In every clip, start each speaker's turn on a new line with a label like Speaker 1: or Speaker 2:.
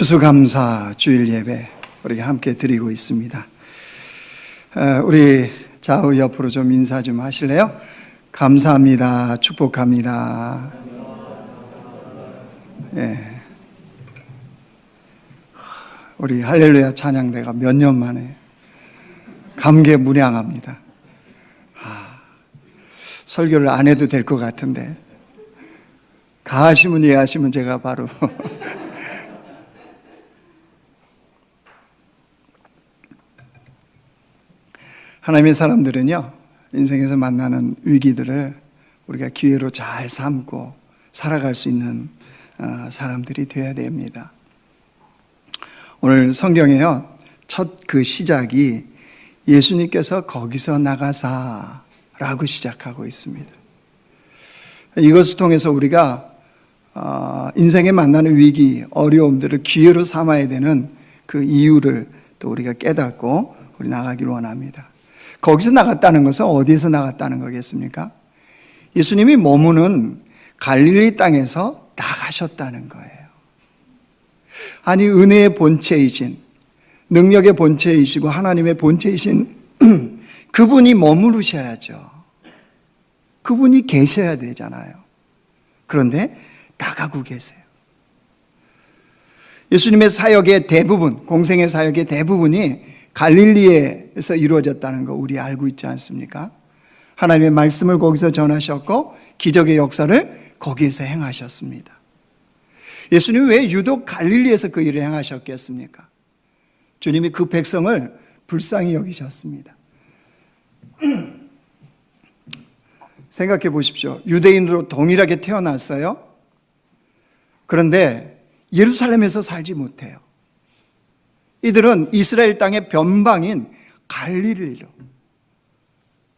Speaker 1: 추수감사 주일 예배 우리가 함께 드리고 있습니다. 우리 좌우 옆으로 좀 인사 좀 하실래요? 감사합니다. 축복합니다. 예. 우리 할렐루야 찬양대가 몇 년 만에 감개무량합니다. 설교를 안 해도 될 것 같은데 가하시면 예하시면 제가 바로 하나님의 사람들은요, 인생에서 만나는 위기들을 우리가 기회로 잘 삼고 살아갈 수 있는 사람들이 되어야 됩니다. 오늘 성경에요, 첫 그 시작이 예수님께서 거기서 나가사 라고 시작하고 있습니다. 이것을 통해서 우리가 인생에 만나는 위기, 어려움들을 기회로 삼아야 되는 그 이유를 또 우리가 깨닫고 우리 나가기를 원합니다. 거기서 나갔다는 것은 어디에서 나갔다는 거겠습니까? 예수님이 머무는 갈릴리 땅에서 나가셨다는 거예요. 아니, 은혜의 본체이신, 능력의 본체이시고 하나님의 본체이신 그분이 머무르셔야죠. 그분이 계셔야 되잖아요. 그런데 나가고 계세요. 예수님의 사역의 대부분, 공생의 사역의 대부분이 갈릴리에서 이루어졌다는 거 우리 알고 있지 않습니까? 하나님의 말씀을 거기서 전하셨고 기적의 역사를 거기에서 행하셨습니다. 예수님이 왜 유독 갈릴리에서 그 일을 행하셨겠습니까? 주님이 그 백성을 불쌍히 여기셨습니다. 생각해 보십시오. 유대인으로 동일하게 태어났어요. 그런데 예루살렘에서 살지 못해요. 이들은 이스라엘 땅의 변방인 갈릴리로,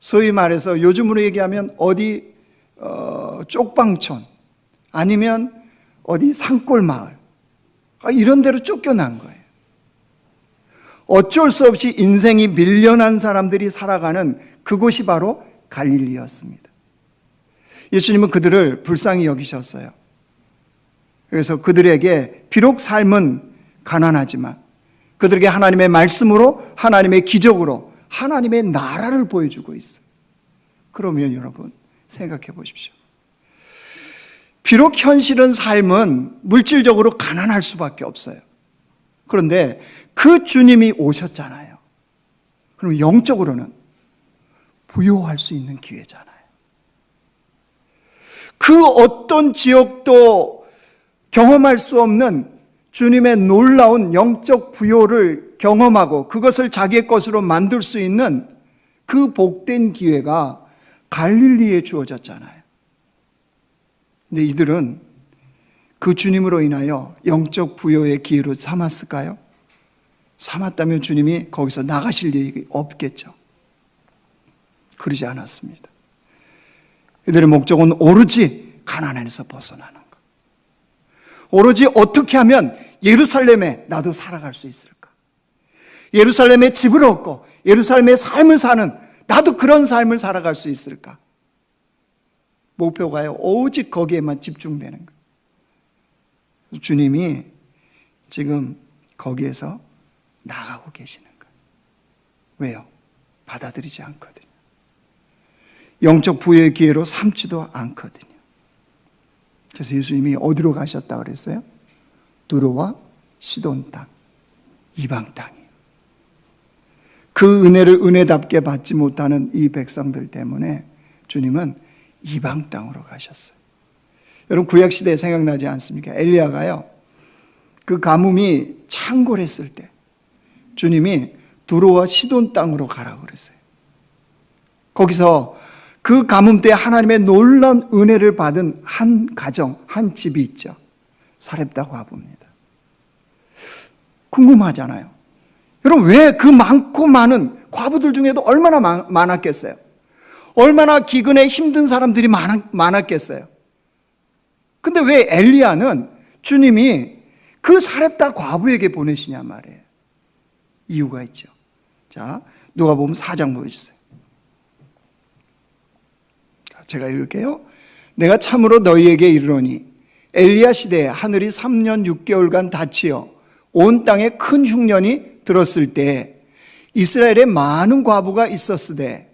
Speaker 1: 소위 말해서 요즘으로 얘기하면 어디 쪽방촌 아니면 어디 산골 마을 이런 데로 쫓겨난 거예요. 어쩔 수 없이 인생이 밀려난 사람들이 살아가는 그곳이 바로 갈릴리였습니다. 예수님은 그들을 불쌍히 여기셨어요. 그래서 그들에게 비록 삶은 가난하지만 그들에게 하나님의 말씀으로, 하나님의 기적으로 하나님의 나라를 보여주고 있어요. 그러면 여러분 생각해 보십시오. 비록 현실은 삶은 물질적으로 가난할 수밖에 없어요. 그런데 그 주님이 오셨잖아요. 그럼 영적으로는 부요할 수 있는 기회잖아요. 그 어떤 지역도 경험할 수 없는 주님의 놀라운 영적 부요를 경험하고 그것을 자기의 것으로 만들 수 있는 그 복된 기회가 갈릴리에 주어졌잖아요. 근데 이들은 그 주님으로 인하여 영적 부요의 기회로 삼았을까요? 삼았다면 주님이 거기서 나가실 일이 없겠죠. 그러지 않았습니다. 이들의 목적은 오로지 가나안에서 벗어나는 것. 오로지 어떻게 하면 예루살렘에 나도 살아갈 수 있을까? 예루살렘에 집을 얻고 예루살렘의 삶을 사는 나도 그런 삶을 살아갈 수 있을까? 목표가요, 오직 거기에만 집중되는 거예요. 주님이 지금 거기에서 나가고 계시는 거예요. 왜요? 받아들이지 않거든요. 영적 부여의 기회로 삼지도 않거든요. 그래서 예수님이 어디로 가셨다 그랬어요? 두로와 시돈 땅, 이방 땅이에요. 그 은혜를 은혜답게 받지 못하는 이 백성들 때문에 주님은 이방 땅으로 가셨어요. 여러분 구약시대에 생각나지 않습니까? 엘리야가요, 그 가뭄이 창궐했을 때 주님이 두로와 시돈 땅으로 가라고 그랬어요. 거기서 그 가뭄 때 하나님의 놀라운 은혜를 받은 한 가정, 한 집이 있죠. 사렙다 과부입니다. 궁금하잖아요. 여러분 왜 그 많고 많은 과부들 중에도 얼마나 많았겠어요? 얼마나 기근에 힘든 사람들이 많았겠어요? 근데 왜 엘리야는 주님이 그 사렙다 과부에게 보내시냐 말이에요. 이유가 있죠. 자, 누가복음 4장 보여주세요. 제가 읽을게요. 내가 참으로 너희에게 이르노니 엘리야 시대에 하늘이 3년 6개월간 닫히어 온 땅에 큰 흉년이 들었을 때 이스라엘에 많은 과부가 있었으되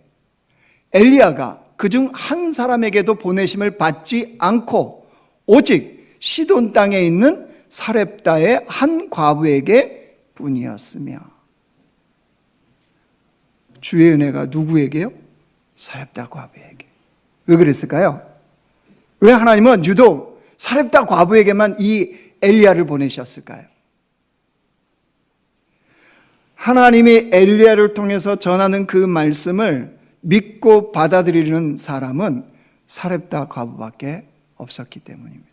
Speaker 1: 엘리야가 그중 한 사람에게도 보내심을 받지 않고 오직 시돈 땅에 있는 사렙다의 한 과부에게 뿐이었으며. 주의 은혜가 누구에게요? 사렙다 과부에게. 왜 그랬을까요? 왜 하나님은 유독 사렙다 과부에게만 이 엘리야를 보내셨을까요? 하나님이 엘리야를 통해서 전하는 그 말씀을 믿고 받아들이는 사람은 사렙다 과부밖에 없었기 때문입니다.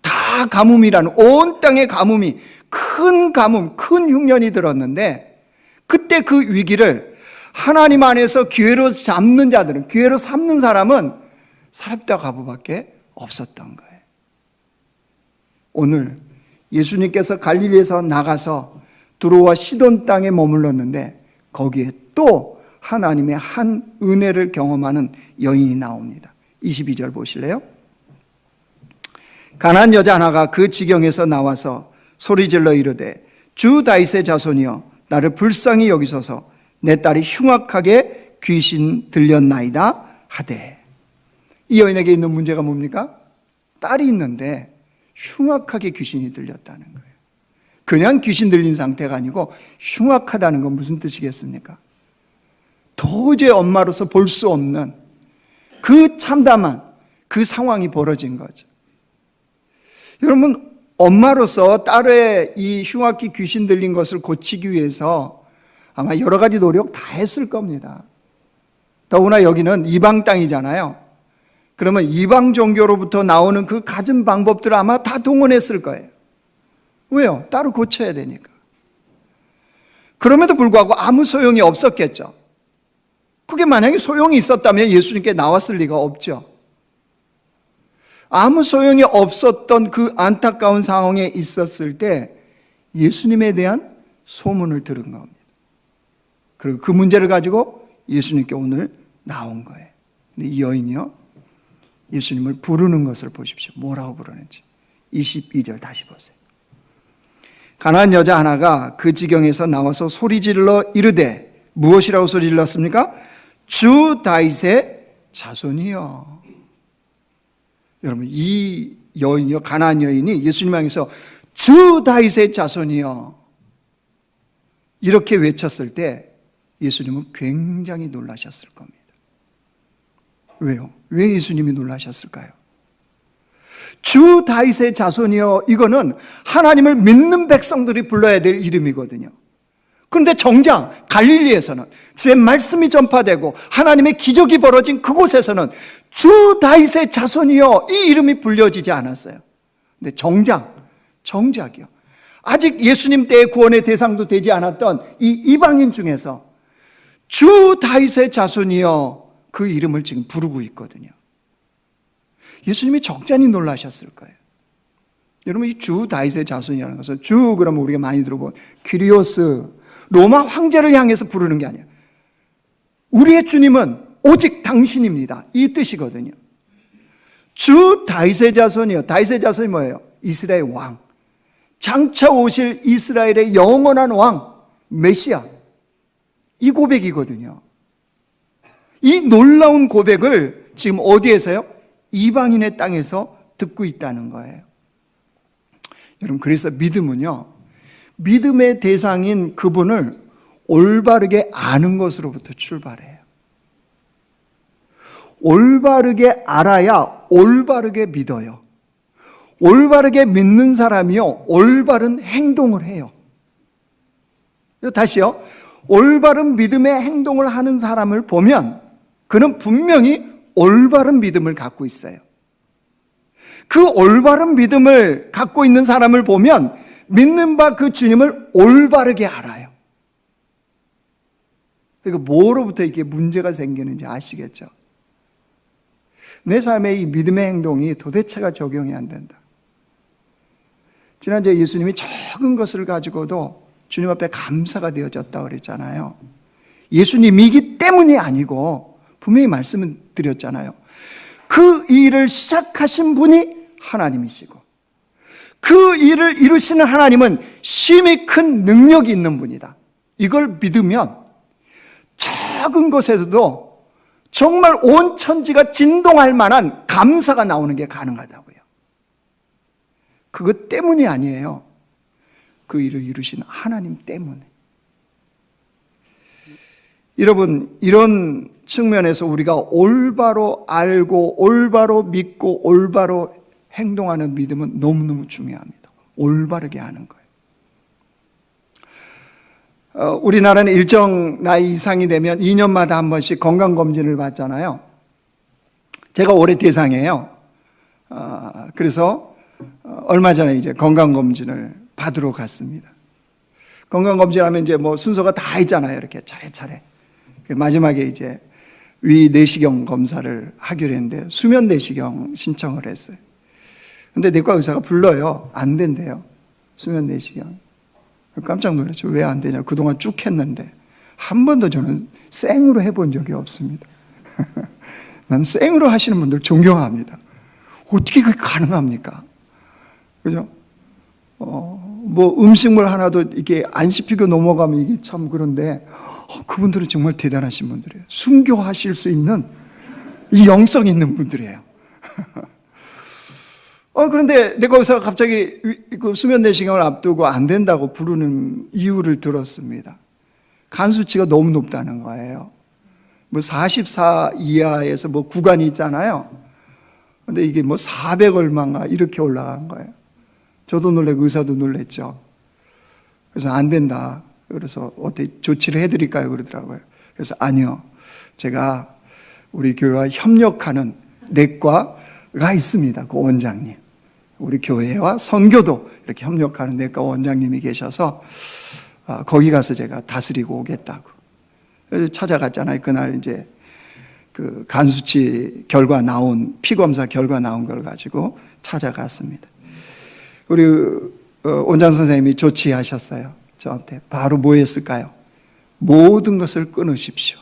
Speaker 1: 다 가뭄이라는, 온 땅에 가뭄이, 큰 가뭄, 큰 흉년이 들었는데 그때 그 위기를 하나님 안에서 기회로 잡는 자들은, 기회로 삼는 사람은 사렙다 과부밖에 없었던 거예요. 오늘 예수님께서 갈릴리에서 나가서 두로와 시돈 땅에 머물렀는데 거기에 또 하나님의 한 은혜를 경험하는 여인이 나옵니다. 22절 보실래요? 가나안 여자 하나가 그 지경에서 나와서 소리질러 이르되 주 다윗의 자손이여 나를 불쌍히 여기소서 내 딸이 흉악하게 귀신 들렸나이다 하되. 이 여인에게 있는 문제가 뭡니까? 딸이 있는데 흉악하게 귀신이 들렸다는 거예요. 그냥 귀신 들린 상태가 아니고 흉악하다는 건 무슨 뜻이겠습니까? 도저히 엄마로서 볼 수 없는 그 참담한 그 상황이 벌어진 거죠. 여러분, 엄마로서 딸의 이 흉악히 귀신 들린 것을 고치기 위해서 아마 여러 가지 노력 다 했을 겁니다. 더구나 여기는 이방 땅이잖아요. 그러면 이방 종교로부터 나오는 그 갖은 방법들을 아마 다 동원했을 거예요. 왜요? 딸을 고쳐야 되니까. 그럼에도 불구하고 아무 소용이 없었겠죠. 그게 만약에 소용이 있었다면 예수님께 나왔을 리가 없죠. 아무 소용이 없었던 그 안타까운 상황에 있었을 때 예수님에 대한 소문을 들은 겁니다. 그리고 그 문제를 가지고 예수님께 오늘 나온 거예요. 근데 이 여인이요, 예수님을 부르는 것을 보십시오. 뭐라고 부르는지. 22절 다시 보세요. 가나안 여자 하나가 그 지경에서 나와서 소리질러 이르되, 무엇이라고 소리질렀습니까? 주 다윗의 자손이요. 여러분, 이 여인이요, 가나안 여인이 예수님 향해서 주 다윗의 자손이요 이렇게 외쳤을 때 예수님은 굉장히 놀라셨을 겁니다. 왜요? 왜 예수님이 놀라셨을까요? 주 다윗의 자손이요, 이거는 하나님을 믿는 백성들이 불러야 될 이름이거든요. 그런데 정작 갈릴리에서는 제 말씀이 전파되고 하나님의 기적이 벌어진 그곳에서는 주 다윗의 자손이요, 이 이름이 불려지지 않았어요. 근데 정작이요, 아직 예수님 때의 구원의 대상도 되지 않았던 이 이방인 중에서 주 다윗의 자손이요, 그 이름을 지금 부르고 있거든요. 예수님이 적잖이 놀라셨을 거예요. 여러분, 이 주 다윗의 자손이라는 것은, 주 그러면 우리가 많이 들어본 퀴리오스, 로마 황제를 향해서 부르는 게 아니에요. 우리의 주님은 오직 당신입니다, 이 뜻이거든요. 주 다윗의 자손이요. 다윗의 자손이 뭐예요? 이스라엘 왕, 장차 오실 이스라엘의 영원한 왕 메시아, 이 고백이거든요. 이 놀라운 고백을 지금 어디에서요? 이방인의 땅에서 듣고 있다는 거예요. 여러분, 그래서 믿음은요, 믿음의 대상인 그분을 올바르게 아는 것으로부터 출발해요. 올바르게 알아야 올바르게 믿어요. 올바르게 믿는 사람이요, 올바른 행동을 해요. 다시요, 올바른 믿음의 행동을 하는 사람을 보면 그는 분명히 올바른 믿음을 갖고 있어요. 그 올바른 믿음을 갖고 있는 사람을 보면 믿는 바 그 주님을 올바르게 알아요. 그러니까 뭐로부터 이게 문제가 생기는지 아시겠죠? 내 삶에 이 믿음의 행동이 도대체가 적용이 안 된다. 지난주에 예수님이 적은 것을 가지고도 주님 앞에 감사가 되어졌다고 그랬잖아요. 예수님이기 때문이 아니고 분명히 말씀을 드렸잖아요. 그 일을 시작하신 분이 하나님이시고 그 일을 이루시는 하나님은 심히 큰 능력이 있는 분이다. 이걸 믿으면 작은 것에서도 정말 온 천지가 진동할 만한 감사가 나오는 게 가능하다고요. 그것 때문이 아니에요. 그 일을 이루신 하나님 때문에. 여러분, 이런 측면에서 우리가 올바로 알고 올바로 믿고 올바로 행동하는 믿음은 너무너무 중요합니다. 올바르게 하는 거예요. 우리나라는 일정 나이 이상이 되면 2년마다 한 번씩 건강검진을 받잖아요. 제가 올해 대상이에요. 그래서 얼마 전에 이제 건강검진을 받으러 갔습니다. 건강검진하면 이제 뭐 순서가 다 있잖아요. 이렇게 차례차례. 마지막에 이제 위 내시경 검사를 하기로 했는데 수면 내시경 신청을 했어요. 근데 내과 의사가 불러요. 안 된대요. 수면 내시경. 깜짝 놀랐죠. 왜 안 되냐. 그동안 쭉 했는데 한 번도 저는 생으로 해본 적이 없습니다. 난 생으로 하시는 분들 존경합니다. 어떻게 그게 가능합니까? 그죠? 뭐 음식물 하나도 이게 안 씹히고 넘어가면 이게 참 그런데 그분들은 정말 대단하신 분들이에요. 순교하실 수 있는 이 영성 있는 분들이에요. 그런데 내가 의사가 갑자기 그 수면 내시경을 앞두고 안 된다고 부르는 이유를 들었습니다. 간 수치가 너무 높다는 거예요. 뭐 44 이하에서 뭐 구간이 있잖아요. 근데 이게 뭐 400 얼마인가 이렇게 올라간 거예요. 저도 놀래고 의사도 놀랬죠. 그래서 안 된다. 그래서 어떻게 조치를 해드릴까요? 그러더라고요. 그래서 아니요. 제가 우리 교회와 협력하는 내과가 있습니다. 그 원장님. 우리 교회와 선교도 이렇게 협력하는 내과 원장님이 계셔서 거기 가서 제가 다스리고 오겠다고. 그래서 찾아갔잖아요. 그날 이제 그 간수치 결과 나온, 피검사 결과 나온 걸 가지고 찾아갔습니다. 우리 원장 선생님이 조치하셨어요. 저한테 바로 뭐 했을까요? 모든 것을 끊으십시오.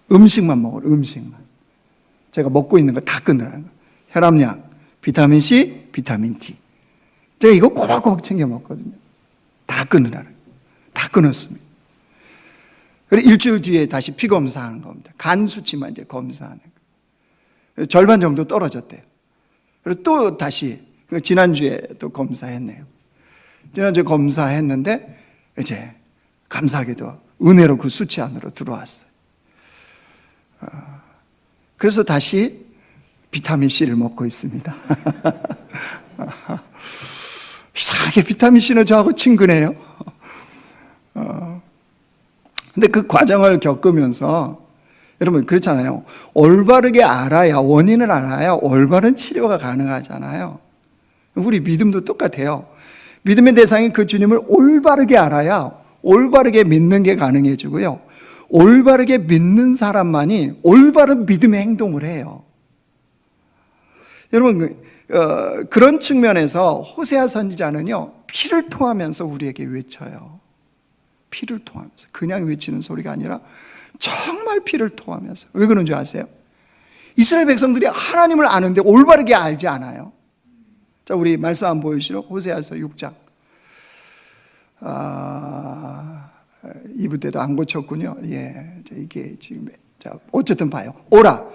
Speaker 1: 음식만 먹으라. 음식만. 제가 먹고 있는 거 다 끊으라는 거예요. 혈압약, 비타민C, 비타민 D. 제가 이거 꼬박꼬박 챙겨 먹거든요. 다 끊으라는 거예요. 다 끊었습니다. 그리고 일주일 뒤에 다시 피검사하는 겁니다. 간 수치만 이제 검사하는 거예요. 절반 정도 떨어졌대요. 그리고 또 다시 지난주에 또 검사했네요. 지난주에 검사했는데 이제 감사하게도 은혜로 그 수치 안으로 들어왔어요. 그래서 다시 비타민C를 먹고 있습니다. 이상하게 비타민C는 저하고 친근해요. 근데 그 과정을 겪으면서 여러분 그렇잖아요. 올바르게 알아야, 원인을 알아야 올바른 치료가 가능하잖아요. 우리 믿음도 똑같아요. 믿음의 대상인 그 주님을 올바르게 알아야 올바르게 믿는 게 가능해지고요. 올바르게 믿는 사람만이 올바른 믿음의 행동을 해요. 여러분 그런 측면에서 호세아 선지자는요, 피를 토하면서 우리에게 외쳐요. 피를 토하면서. 그냥 외치는 소리가 아니라 정말 피를 토하면서. 왜 그런 줄 아세요? 이스라엘 백성들이 하나님을 아는데 올바르게 알지 않아요. 자, 우리 말씀 한번 보여주시죠. 호세아서 6장. 2부 때도 안 고쳤군요. 예, 이게 지금 자 어쨌든 봐요. 오라,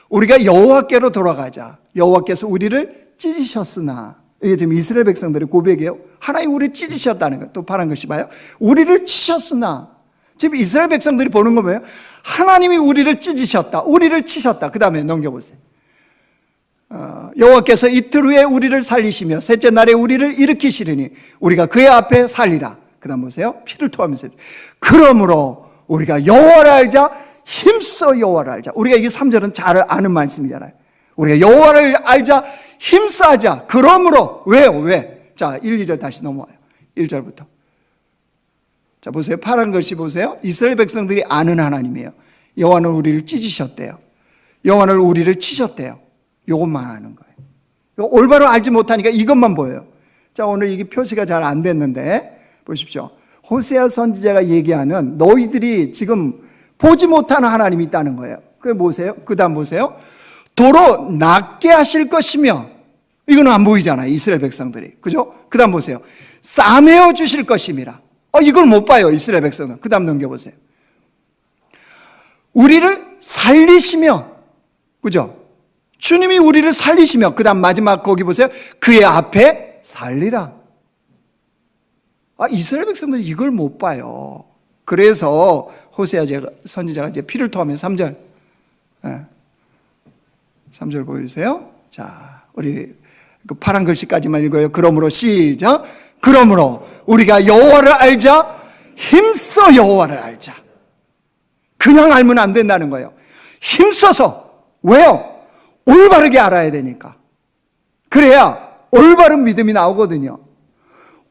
Speaker 1: 우리가 여호와께로 돌아가자. 여호와께서 우리를 찢으셨으나. 이게 지금 이스라엘 백성들의 고백이에요. 하나님 우리를 찢으셨다는 거. 또 파란 글씨 봐요. 우리를 치셨으나. 지금 이스라엘 백성들이 보는 거 뭐예요? 하나님이 우리를 찢으셨다. 우리를 치셨다. 그 다음에 넘겨보세요. 여호와께서 이틀 후에 우리를 살리시며 셋째 날에 우리를 일으키시리니 우리가 그의 앞에 살리라. 그 다음 보세요. 피를 토하면서. 그러므로 우리가 여호와를 알자. 힘써 여호와를 알자. 우리가 이게 3절은 잘 아는 말씀이잖아요. 우리가 여호와를 알자. 힘써 하자. 그러므로. 왜요? 왜? 자, 1, 2절 다시 넘어와요. 1절부터. 자, 보세요. 파란 글씨 보세요. 이스라엘 백성들이 아는 하나님이에요. 여호와는 우리를 찢으셨대요. 여호와는 우리를 치셨대요. 이것만 아는 거예요. 올바로 알지 못하니까 이것만 보여요. 자, 오늘 이게 표시가 잘 안 됐는데 보십시오. 호세아 선지자가 얘기하는 너희들이 지금 보지 못하는 하나님이 있다는 거예요. 그게 뭐세요? 그 다음 보세요. 도로 낫게 하실 것이며 이거는 안 보이잖아요, 이스라엘 백성들이. 그죠? 그 다음 보세요. 싸매어 주실 것임이라. 이걸 못 봐요, 이스라엘 백성은. 그 다음 넘겨보세요. 우리를 살리시며, 그죠? 주님이 우리를 살리시며, 그 다음 마지막 거기 보세요. 그의 앞에 살리라. 이스라엘 백성들이 이걸 못 봐요. 그래서 호세아 선지자가 이제 피를 토하면 3절. 3절 보여주세요. 자, 우리 그 파란 글씨까지만 읽어요. 그러므로 시작. 그러므로 우리가 여호와를 알자. 힘써 여호와를 알자. 그냥 알면 안 된다는 거예요. 힘써서. 왜요? 올바르게 알아야 되니까. 그래야 올바른 믿음이 나오거든요.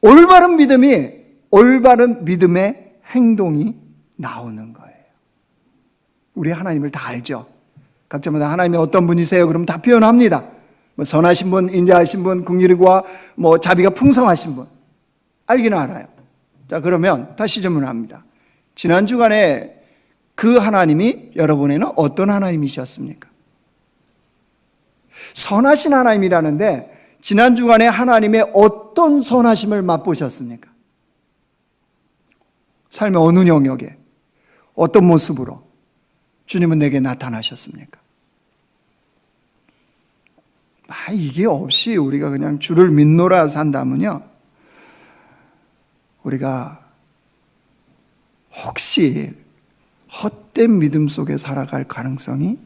Speaker 1: 올바른 믿음의 행동이 나오는 거예요. 우리 하나님을 다 알죠. 각자마다 하나님이 어떤 분이세요? 그럼 다 표현합니다. 선하신 분, 인자하신 분, 긍휼과 자비가 풍성하신 분. 알기는 알아요. 자, 그러면 다시 질문합니다. 지난 주간에 그 하나님이 여러분에는 어떤 하나님이셨습니까? 선하신 하나님이라는데 지난 주간에 하나님의 어떤 선하심을 맛보셨습니까? 삶의 어느 영역에 어떤 모습으로 주님은 내게 나타나셨습니까? 이게 없이 우리가 그냥 주를 믿노라 산다면요, 우리가 혹시 헛된 믿음 속에 살아갈 가능성이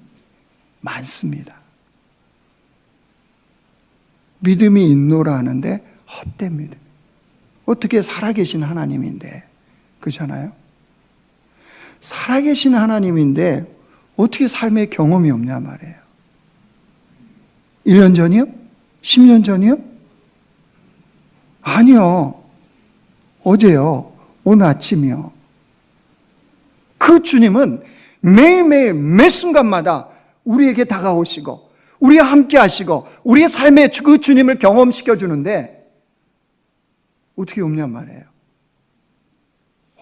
Speaker 1: 많습니다. 믿음이 있노라 하는데 헛된 믿음. 어떻게 살아계신 하나님인데, 그렇잖아요? 살아계신 하나님인데 어떻게 삶의 경험이 없냐 말이에요. 1년 전이요? 10년 전이요? 아니요. 어제요. 오늘 아침이요. 그 주님은 매일매일 매 순간마다 우리에게 다가오시고 우리와 함께 하시고 우리의 삶에 그 주님을 경험시켜 주는데 어떻게 없냔 말이에요.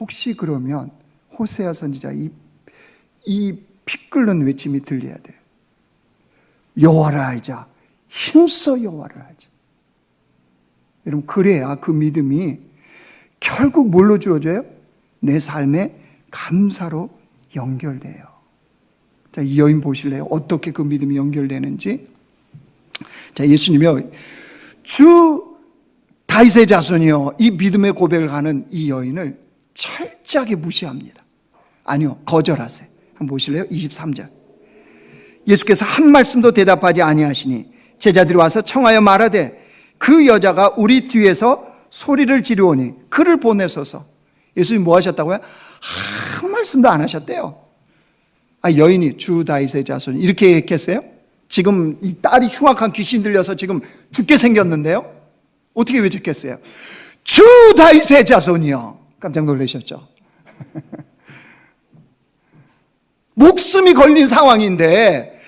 Speaker 1: 혹시 그러면 호세아 선지자 이 피 끓는 외침이 들려야 돼요. 여호와를 알자. 힘써 여호와를 알자. 여러분, 그래야 그 믿음이 결국 뭘로 주어져요? 내 삶의 감사로 연결돼요. 자, 이 여인 보실래요? 어떻게 그 믿음이 연결되는지. 자, 예수님이요, 주 다윗의 자손이요, 이 믿음의 고백을 하는 이 여인을 철저하게 무시합니다. 아니요, 거절하세요. 한번 보실래요? 23절. 예수께서 한 말씀도 대답하지 아니하시니 제자들이 와서 청하여 말하되 그 여자가 우리 뒤에서 소리를 지르오니 그를 보내소서. 예수님이 뭐 하셨다고요? 한 말씀도 안 하셨대요. 여인이 주 다윗의 자손 이렇게 얘기했어요? 지금 이 딸이 흉악한 귀신 들려서 지금 죽게 생겼는데요? 어떻게 외쳤겠어요? 주 다윗의 자손이요. 깜짝 놀라셨죠? 목숨이 걸린 상황인데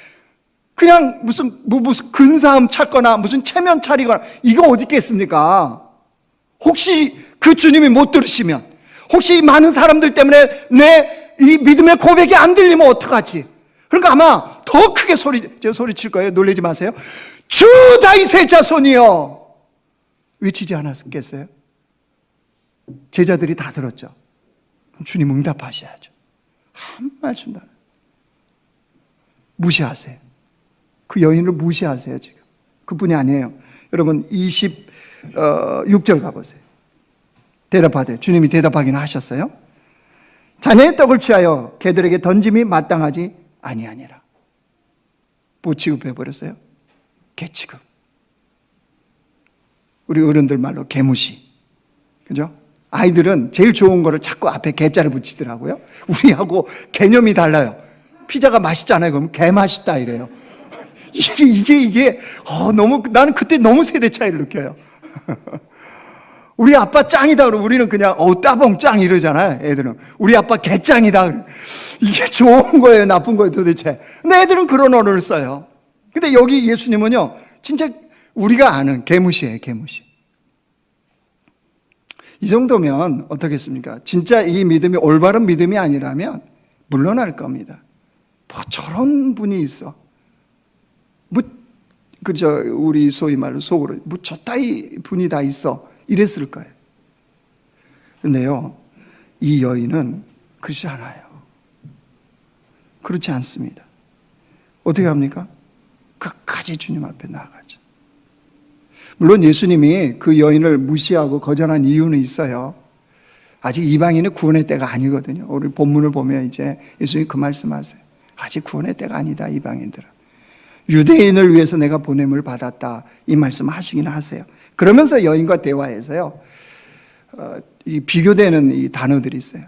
Speaker 1: 그냥 무슨 근사함 찾거나 무슨 체면 차리거나 이거 어디 있겠습니까? 혹시 그 주님이 못 들으시면, 혹시 많은 사람들 때문에 내 이 믿음의 고백이 안 들리면 어떡하지? 그러니까 아마 더 크게 소리칠 거예요. 놀라지 마세요. 주 다윗의 자손이요. 외치지 않았겠어요? 제자들이 다 들었죠. 주님 응답하셔야죠. 한 말씀도 안 해요. 무시하세요. 그 여인을 무시하세요. 지금 그뿐이 아니에요. 여러분 26절 가보세요. 대답하되, 주님이 대답하기는 하셨어요. 자네의 떡을 취하여 개들에게 던짐이 마땅하지 아니하니라. 뭐 취급해버렸어요? 개취급. 우리 어른들 말로 개무시. 그죠? 아이들은 제일 좋은 거를 자꾸 앞에 개자를 붙이더라고요. 우리하고 개념이 달라요. 피자가 맛있잖아요. 그러면 개 맛있다 이래요. 이게 너무, 나는 그때 너무 세대 차이를 느껴요. 우리 아빠 짱이다 그러면 우리는 그냥 따봉 짱 이러잖아요. 애들은 우리 아빠 개짱이다 그래. 이게 좋은 거예요, 나쁜 거예요 도대체? 근데 애들은 그런 언어를 써요. 근데 여기 예수님은요, 진짜 우리가 아는 개무시예요. 개무시. 이 정도면 어떻겠습니까? 진짜 이 믿음이 올바른 믿음이 아니라면 물러날 겁니다. 뭐 저런 분이 있어. 그저 우리 소위 말로 속으로 뭐 저 따위 분이 다 있어 이랬을 거예요. 근데요, 이 여인은 그렇지 않아요. 그렇지 않습니다. 어떻게 합니까? 끝까지 주님 앞에 나아가죠. 물론 예수님이 그 여인을 무시하고 거절한 이유는 있어요. 아직 이방인의 구원의 때가 아니거든요. 우리 본문을 보면 이제 예수님이 그 말씀하세요. 아직 구원의 때가 아니다, 이방인들은. 유대인을 위해서 내가 보냄을 받았다, 이 말씀 하시긴 하세요. 그러면서 여인과 대화해서요, 이 비교되는 이 단어들이 있어요.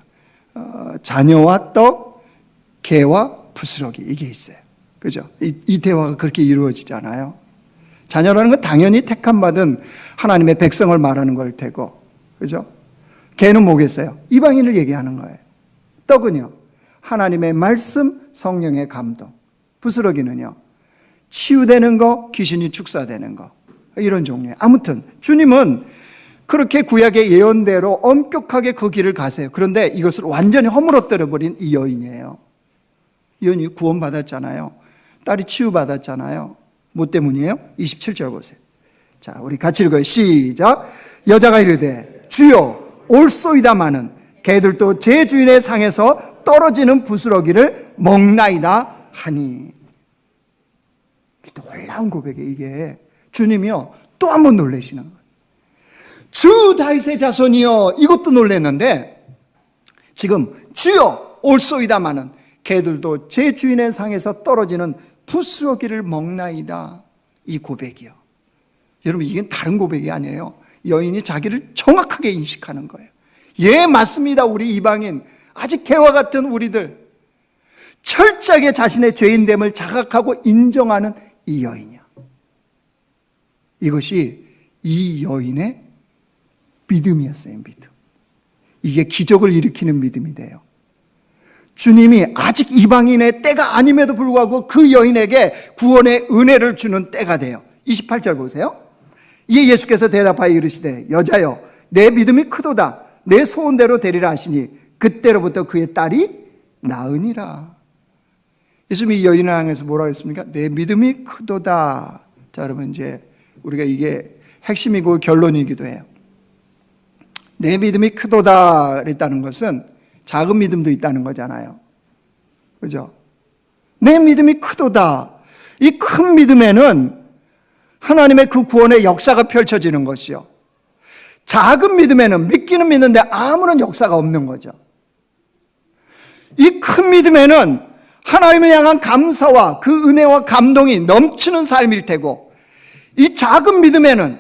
Speaker 1: 자녀와 떡, 개와 부스러기, 이게 있어요. 그죠? 이 대화가 그렇게 이루어지잖아요. 자녀라는 건 당연히 택함받은 하나님의 백성을 말하는 걸 테고, 그죠? 개는 뭐겠어요? 이방인을 얘기하는 거예요. 떡은요, 하나님의 말씀, 성령의 감동. 부스러기는요, 치유되는 거, 귀신이 축사되는 거, 이런 종류예요. 아무튼 주님은 그렇게 구약의 예언대로 엄격하게 그 길을 가세요. 그런데 이것을 완전히 허물어뜨려버린 이 여인이에요. 이 여인이 구원받았잖아요. 딸이 치유받았잖아요. 뭐 때문이에요? 27절 보세요. 자, 우리 같이 읽어요. 시작. 여자가 이르되 주여 올소이다마는 개들도 제 주인의 상에서 떨어지는 부스러기를 먹나이다 하니. 놀라운 고백이에요. 이게 주님이요 또 한 번 놀라시는 거예요. 주 다윗의 자손이여, 이것도 놀랐는데 지금 주여 올소이다마는 개들도 제 주인의 상에서 떨어지는 부스러기를 먹나이다, 이 고백이요. 여러분, 이게 다른 고백이 아니에요. 여인이 자기를 정확하게 인식하는 거예요. 예, 맞습니다. 우리 이방인, 아직 개와 같은 우리들, 철저하게 자신의 죄인됨을 자각하고 인정하는 이 여인이요. 이것이 이 여인의 믿음이었어요. 믿음. 이게 기적을 일으키는 믿음이 돼요. 주님이 아직 이방인의 때가 아님에도 불구하고 그 여인에게 구원의 은혜를 주는 때가 돼요. 28절 보세요. 이에 예수께서 대답하여 이르시되 여자여 내 믿음이 크도다, 내 소원대로 되리라 하시니 그때로부터 그의 딸이 나으니라. 예수님이 이 여인을 향해서 뭐라고 했습니까? 내 믿음이 크도다. 자, 여러분, 이제 우리가 이게 핵심이고 결론이기도 해요. 내 믿음이 크도다 그랬다는 것은 작은 믿음도 있다는 거잖아요. 그죠? 내 믿음이 크도다. 이 큰 믿음에는 하나님의 그 구원의 역사가 펼쳐지는 것이요. 작은 믿음에는 믿기는 믿는데 아무런 역사가 없는 거죠. 이 큰 믿음에는 하나님을 향한 감사와 그 은혜와 감동이 넘치는 삶일 테고, 이 작은 믿음에는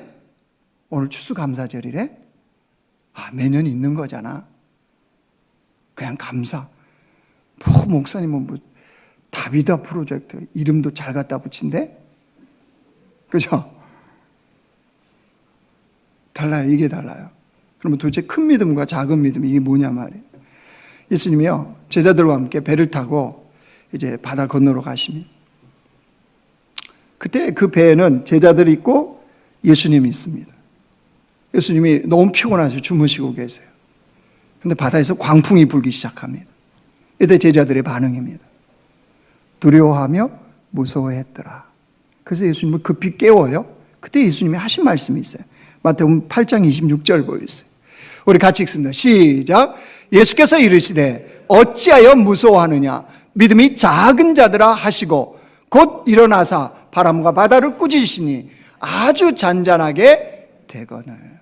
Speaker 1: 오늘 추수감사절이래? 매년 있는 거잖아. 그냥 감사. 목사님은 뭐 다비다 프로젝트 이름도 잘 갖다 붙인대? 그죠? 달라요. 이게 달라요. 그러면 도대체 큰 믿음과 작은 믿음, 이게 뭐냐 말이에요. 예수님이요, 제자들과 함께 배를 타고 이제 바다 건너러 가십니다. 그때 그 배에는 제자들이 있고 예수님이 있습니다. 예수님이 너무 피곤하셔서 주무시고 계세요. 근데 바다에서 광풍이 불기 시작합니다. 이때 제자들의 반응입니다. 두려워하며 무서워했더라. 그래서 예수님을 급히 깨워요. 그때 예수님이 하신 말씀이 있어요. 마태복음 8장 26절 보여주세요. 우리 같이 읽습니다. 시작. 예수께서 이르시되 어찌하여 무서워하느냐, 믿음이 작은 자들아 하시고 곧 일어나사 바람과 바다를 꾸짖으시니 아주 잔잔하게 되거늘.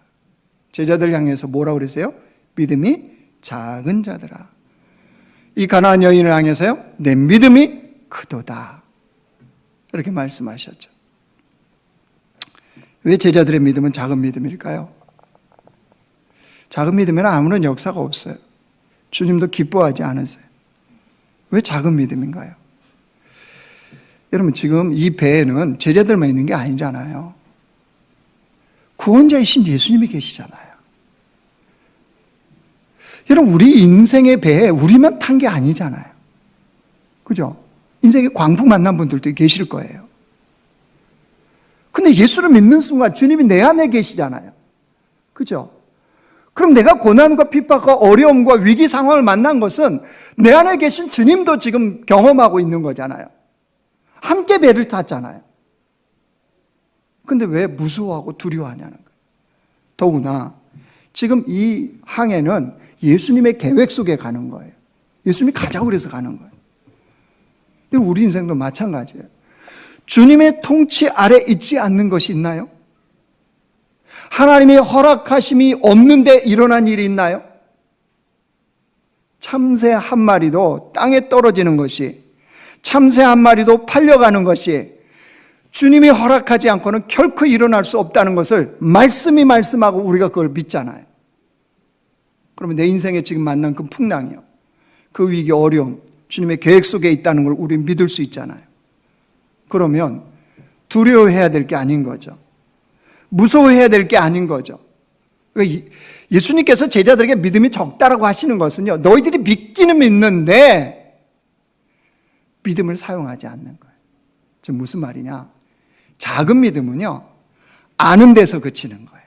Speaker 1: 제자들 향해서 뭐라고 그랬어요? 믿음이 작은 자들아. 이 가나안 여인을 향해서요, 내 믿음이 크도다, 이렇게 말씀하셨죠. 왜 제자들의 믿음은 작은 믿음일까요? 작은 믿음에는 아무런 역사가 없어요. 주님도 기뻐하지 않으세요. 왜 작은 믿음인가요? 여러분, 지금 이 배에는 제자들만 있는 게 아니잖아요. 구원자이신 예수님이 계시잖아요. 여러분, 우리 인생의 배에 우리만 탄 게 아니잖아요. 그죠? 인생에 광풍 만난 분들도 계실 거예요. 근데 예수를 믿는 순간 주님이 내 안에 계시잖아요. 그죠? 그럼 내가 고난과 핍박과 어려움과 위기 상황을 만난 것은 내 안에 계신 주님도 지금 경험하고 있는 거잖아요. 함께 배를 탔잖아요. 근데 왜 무서워하고 두려워하냐는 거예요. 더구나 지금 이 항해는 예수님의 계획 속에 가는 거예요. 예수님이 가자고 그래서 가는 거예요. 우리 인생도 마찬가지예요. 주님의 통치 아래 있지 않는 것이 있나요? 하나님의 허락하심이 없는데 일어난 일이 있나요? 참새 한 마리도 땅에 떨어지는 것이, 참새 한 마리도 팔려가는 것이 주님이 허락하지 않고는 결코 일어날 수 없다는 것을 말씀이 말씀하고 우리가 그걸 믿잖아요. 그러면 내 인생에 지금 만난 그 풍랑이요, 그 위기, 어려움, 주님의 계획 속에 있다는 걸 우리 믿을 수 있잖아요. 그러면 두려워해야 될 게 아닌 거죠. 무서워해야 될 게 아닌 거죠. 그러니까 예수님께서 제자들에게 믿음이 적다라고 하시는 것은요, 너희들이 믿기는 믿는데 믿음을 사용하지 않는 거예요. 지금 무슨 말이냐? 작은 믿음은요, 아는 데서 그치는 거예요.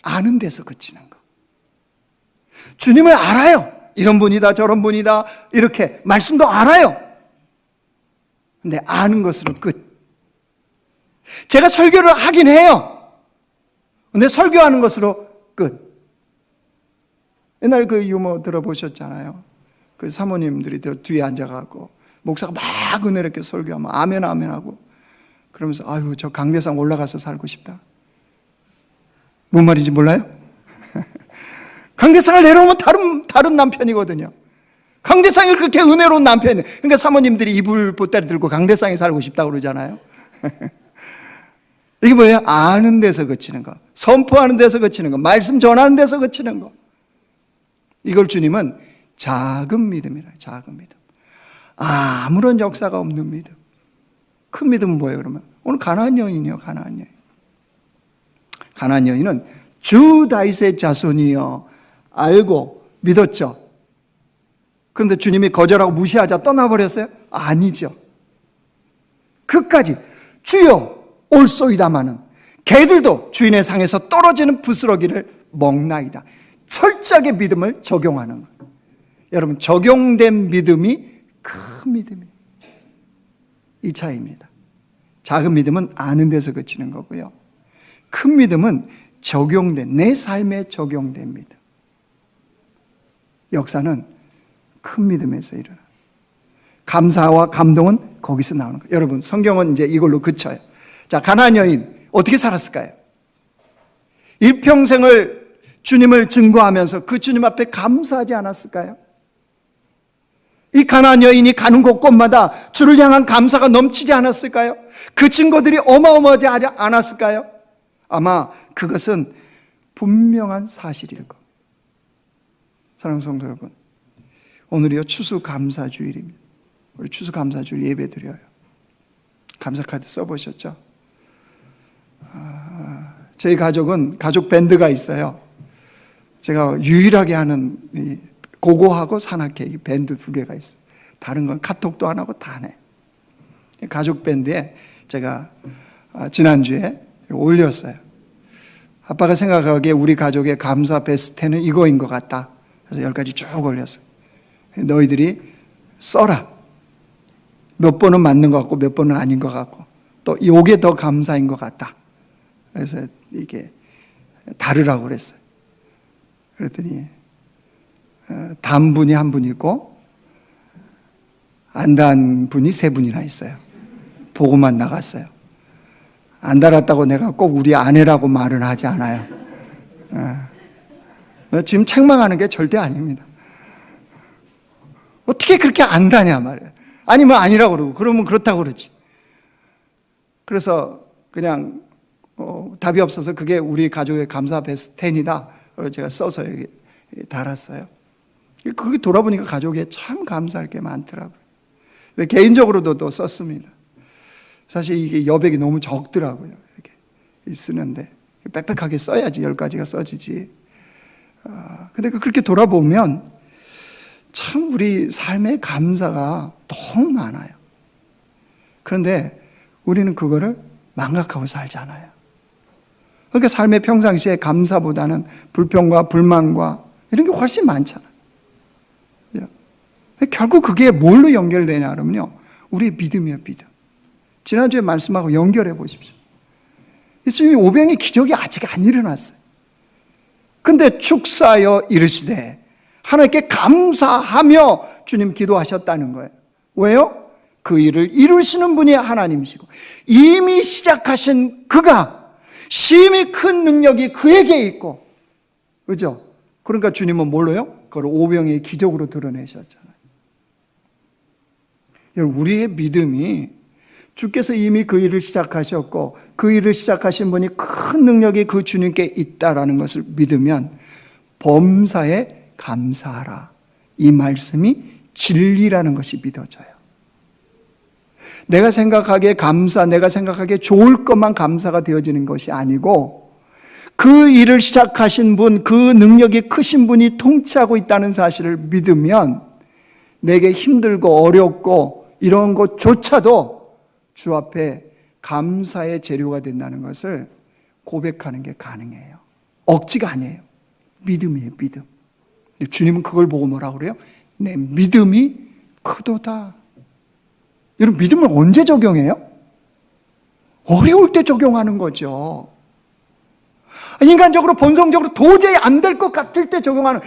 Speaker 1: 아는 데서 그치는 거. 주님을 알아요. 이런 분이다, 저런 분이다, 이렇게 말씀도 알아요. 근데 아는 것으로 끝. 제가 설교를 하긴 해요. 근데 설교하는 것으로 끝. 옛날 그 유머 들어보셨잖아요. 그 사모님들이 뒤에 앉아가고 목사가 막 은혜롭게 설교하면 아멘 아멘 하고 그러면서 아유 저 강대상 올라가서 살고 싶다. 뭔 말인지 몰라요? 강대상을 내려오면 다른 남편이거든요. 강대상이 그렇게 은혜로운 남편이에요. 그러니까 사모님들이 이불 보따리 들고 강대상에 살고 싶다고 그러잖아요. 이게 뭐예요? 아는 데서 그치는 거, 선포하는 데서 그치는 거, 말씀 전하는 데서 그치는 거. 이걸 주님은 작은 믿음이라. 작은 믿음. 아무런 역사가 없는 믿음. 큰 믿음은 뭐예요 그러면? 오늘 가나안 여인이요. 가나안 여인. 가나안 여인은 주 다윗의 자손이요 알고 믿었죠. 그런데 주님이 거절하고 무시하자 떠나버렸어요? 아니죠. 끝까지 주여 올소이다마는 개들도 주인의 상에서 떨어지는 부스러기를 먹나이다. 철저하게 믿음을 적용하는 거예요. 여러분, 적용된 믿음이 큰 믿음이에요. 이 차이입니다. 작은 믿음은 아는 데서 그치는 거고요. 큰 믿음은 적용된, 내 삶에 적용된 믿음. 역사는 큰 믿음에서 일어나. 감사와 감동은 거기서 나오는 거예요. 여러분, 성경은 이제 이걸로 그쳐요. 자, 가나안 여인 어떻게 살았을까요? 일평생을 주님을 증거하면서 그 주님 앞에 감사하지 않았을까요? 이 가나안 여인이 가는 곳곳마다 주를 향한 감사가 넘치지 않았을까요? 그 증거들이 어마어마하지 않았을까요? 아마 그것은 분명한 사실일 겁니다. 사랑하는 성도 여러분, 오늘이요 추수감사주일입니다. 우리 추수감사주일 예배드려요. 감사카드 써보셨죠? 저희 가족은 가족 밴드가 있어요. 제가 유일하게 하는 고고하고 산악회 밴드 2개가 있어요. 다른 건 카톡도 안 하고 다 안 해요. 가족 밴드에 제가 지난주에 올렸어요. 아빠가 생각하기에 우리 가족의 감사 베스트는 이거인 것 같다. 그래서 10가지 쭉 올렸어요. 너희들이 써라. 몇 번은 맞는 것 같고 몇 번은 아닌 것 같고 또 이게 더 감사인 것 같다. 그래서 이게 다르라고 그랬어요. 그랬더니 단 분이 한 분 있고 안 단 분이 3분이나 있어요. 보고만 나갔어요. 안 달았다고 내가 꼭 우리 아내라고 말은 하지 않아요. 지금 책망하는 게 절대 아닙니다. 어떻게 그렇게 안 다냐 말이에요. 아니면 아니라고 그러고 그러면 그렇다고 그러지. 그래서 그냥 답이 없어서 그게 우리 가족의 감사 베스트 10이다. 그래서 제가 써서 여기 달았어요. 그렇게 돌아보니까 가족에 참 감사할 게 많더라고요. 개인적으로도 또 썼습니다. 사실 이게 여백이 너무 적더라고요. 이렇게 쓰는데 빽빽하게 써야지 10가지가 써지지. 근데 그렇게 돌아보면 참 우리 삶의 감사가 너무 많아요. 그런데 우리는 그거를 망각하고 살잖아요. 그러니까 삶의 평상시에 감사보다는 불평과 불만과 이런 게 훨씬 많잖아요. 결국 그게 뭘로 연결되냐 그러면요, 우리의 믿음이에요. 믿음. 지난주에 말씀하고 연결해 보십시오. 예수님이 오병의 기적이 아직 안 일어났어요. 근데 축사하여 이르시되 하나님께 감사하며 주님 기도하셨다는 거예요. 왜요? 그 일을 이루시는 분이 하나님이시고 이미 시작하신 그가 심히 큰 능력이 그에게 있고, 그죠? 그러니까 주님은 뭘로요? 그걸 오병의 기적으로 드러내셨잖아요. 여러분, 우리의 믿음이 주께서 이미 그 일을 시작하셨고 그 일을 시작하신 분이 큰 능력이 그 주님께 있다라는 것을 믿으면 범사에 감사하라, 이 말씀이 진리라는 것이 믿어져요. 내가 생각하기에 감사, 내가 생각하기에 좋을 것만 감사가 되어지는 것이 아니고 그 일을 시작하신 분, 그 능력이 크신 분이 통치하고 있다는 사실을 믿으면 내게 힘들고 어렵고 이런 것조차도 주 앞에 감사의 재료가 된다는 것을 고백하는 게 가능해요. 억지가 아니에요. 믿음이에요, 믿음. 주님은 그걸 보고 뭐라고 그래요? 내 믿음이 크도다. 여러분, 믿음을 언제 적용해요? 어려울 때 적용하는 거죠. 인간적으로 본성적으로 도저히 안 될 것 같을 때 적용하는,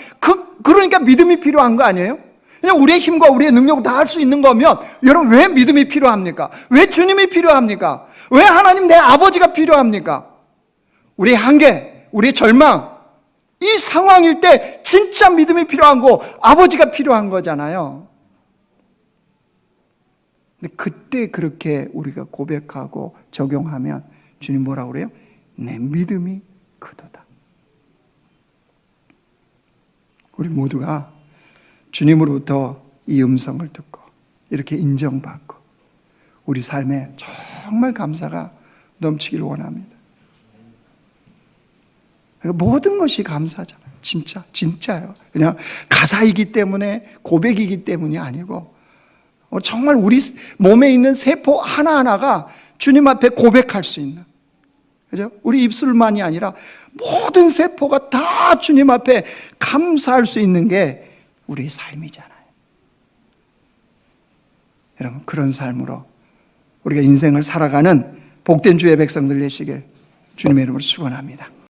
Speaker 1: 그러니까 믿음이 필요한 거 아니에요? 그냥 우리의 힘과 우리의 능력으로 다 할 수 있는 거면 여러분, 왜 믿음이 필요합니까? 왜 주님이 필요합니까? 왜 하나님 내 아버지가 필요합니까? 우리의 한계, 우리의 절망, 이 상황일 때 진짜 믿음이 필요한 거, 아버지가 필요한 거잖아요. 근데 그때 그렇게 우리가 고백하고 적용하면 주님 뭐라고 그래요? 내 믿음이 크도다. 우리 모두가 주님으로부터 이 음성을 듣고 이렇게 인정받고 우리 삶에 정말 감사가 넘치기를 원합니다. 그러니까 모든 것이 감사잖아요. 진짜요. 그냥 가사이기 때문에, 고백이기 때문이 아니고 정말 우리 몸에 있는 세포 하나하나가 주님 앞에 고백할 수 있는, 그죠? 우리 입술만이 아니라 모든 세포가 다 주님 앞에 감사할 수 있는 게 우리의 삶이잖아요. 여러분, 그런 삶으로 우리가 인생을 살아가는 복된 주의 백성들 되시길 주님의 이름으로 축원합니다.